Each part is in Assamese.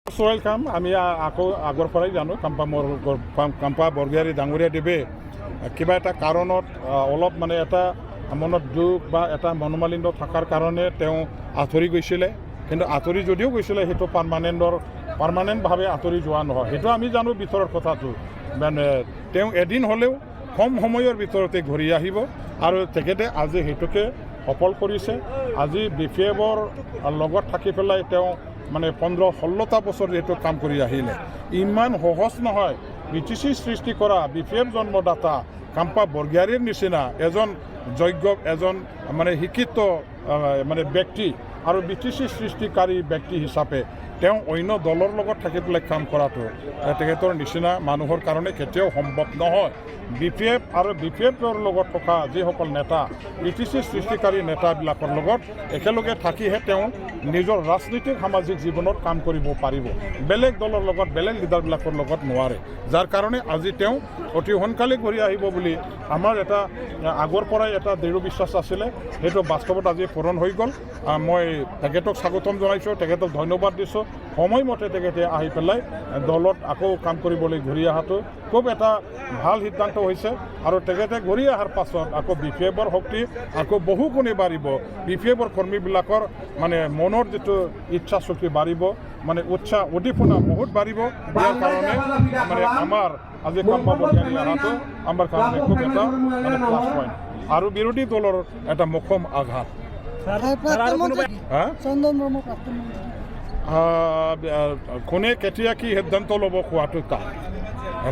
ওয়েলকাম। আমি আকৌ আগৰ পৰাই জানো কাম্পা বৰগোহাঁই ডাঙৰীয়া দেৱে কিবা এটা কাৰণত অলপ মানে এটা মনত দুখ বা এটা মনোমালিন্য থকাৰ কাৰণে তেওঁ আঁতৰি গৈছিলে, কিন্তু আঁতৰি যদিও গৈছিলে সেইটো পাৰ্মানেণ্টভাৱে আঁতৰি যোৱা নহয়। সেইটো আমি জানো ভিতৰৰ কথাটো, মানে তেওঁ এদিন হ'লেও কম সময়ৰ ভিতৰতে ঘূৰি আহিব আৰু তেখেতে আজি সেইটোকে সফল কৰিছে। আজি BPFৰ লগত থাকি পেলাই তেওঁ মানে 15-16টা বছৰ যিহেতু কাম কৰি আহিলে, ইমান সহজ নহয়। BTC সৃষ্টি কৰা BPF জন্মদাতা কাম্পা বৰগোহাঁইৰ নিচিনা এজন যোগ্য এজন মানে শিক্ষিত মানে ব্যক্তি আৰু BTC সৃষ্টিকাৰী ব্যক্তি হিচাপে তেওঁ অন্য দলৰ লগত থাকি পেলাই কাম কৰাটো তেখেতৰ নিচিনা মানুহৰ কাৰণে কেতিয়াও সম্ভৱ নহয়। BPF আৰু BPFৰ লগত থকা যিসকল নেতা BTC সৃষ্টিকাৰী নেতাবিলাকৰ লগত একেলগে থাকিহে তেওঁ নিজৰ ৰাজনৈতিক সামাজিক জীৱনত কাম কৰিব পাৰিব, বেলেগ দলৰ লগত বেলেগ লিডাৰবিলাকৰ লগত নোৱাৰে। যাৰ কাৰণে আজি তেওঁ অতি সোনকালে ঘূৰি আহিব বুলি আমাৰ এটা আগৰ পৰাই এটা দৃঢ় বিশ্বাস আছিলে, সেইটো বাস্তৱত আজি পূৰণ হৈ গ'ল। মই তেখেতক স্বাগতম জনাইছোঁ, তেখেতক ধন্যবাদ দিছোঁ। সময়মতে তেখেতে আহি পেলাই দলত আকৌ কাম কৰিবলৈ ঘূৰি অহাটো খুব এটা ভাল সিদ্ধান্ত হৈছে আৰু তেখেতে ঘূৰি অহাৰ পাছত আকৌ BPFৰ শক্তি আকৌ বহু গুণে বাঢ়িব। BPFৰ কৰ্মীবিলাকৰ মানে মনৰ যিটো ইচ্ছা শক্তি বাঢ়িব, মানে উৎসাহ উদ্দীপনা বহুত বাঢ়িব। ইয়াৰ কাৰণে মানে আমাৰ আজি কাম্পা বৰগোহাঁই অহাটো আমাৰ কাৰণে খুব এটা মানে প্লাছ পইণ্ট আৰু বিৰোধী দলৰ এটা মোক্ষম আঘাত। কোনে কেতিয়া কি সিদ্ধান্ত ল'ব কোৱাটো টান।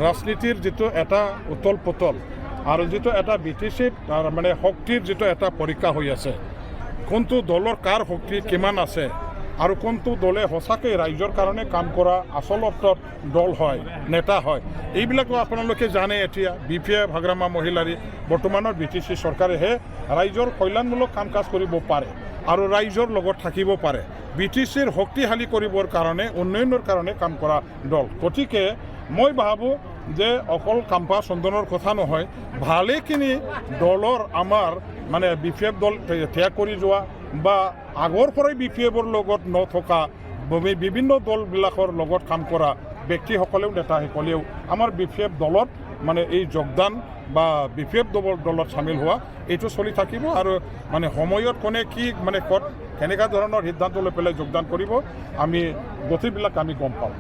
ৰাজনীতিৰ যিটো এটা উতল পুতল আৰু যিটো এটা BTCত মানে শক্তিৰ যিটো এটা পৰীক্ষা হৈ আছে, কোনটো দলৰ কাৰ শক্তি কিমান আছে আৰু কোনটো দলে সঁচাকৈ ৰাইজৰ কাৰণে কাম কৰা আচল অৰ্থত দল হয়, নেতা হয়, এইবিলাকো আপোনালোকে জানে। এতিয়া BPF হাগ্ৰামা মহিলাৰী বৰ্তমানৰ BTC চৰকাৰেহে ৰাইজৰ কল্যাণমূলক কাম কাজ কৰিব পাৰে আৰু ৰাইজৰ লগত থাকিব পাৰে। BTCৰ শক্তিশালী কৰিবৰ কাৰণে উন্নয়নৰ কাৰণে কাম কৰা দল। গতিকে মই ভাবোঁ যে অকল কাম্পা চন্দনৰ কথা নহয়, ভালেখিনি দলৰ আমাৰ মানে BPF দল ত্যাগ কৰি যোৱা বা আগৰ পৰাই BPFৰ লগত নথকা বিভিন্ন দলবিলাকৰ লগত কাম কৰা ব্যক্তিসকলেও নেতাসকলেও আমাৰ BPF দলত মানে এই যোগদান বা BPF দলত চামিল হোৱা এইটো চলি থাকিব আৰু মানে সময়ত কোনে কি মানে ক'ত কেনেকুৱা ধৰণৰ সিদ্ধান্ত লৈ পেলাই যোগদান কৰিব আমি গতিবিলাক আমি গম পাওঁ।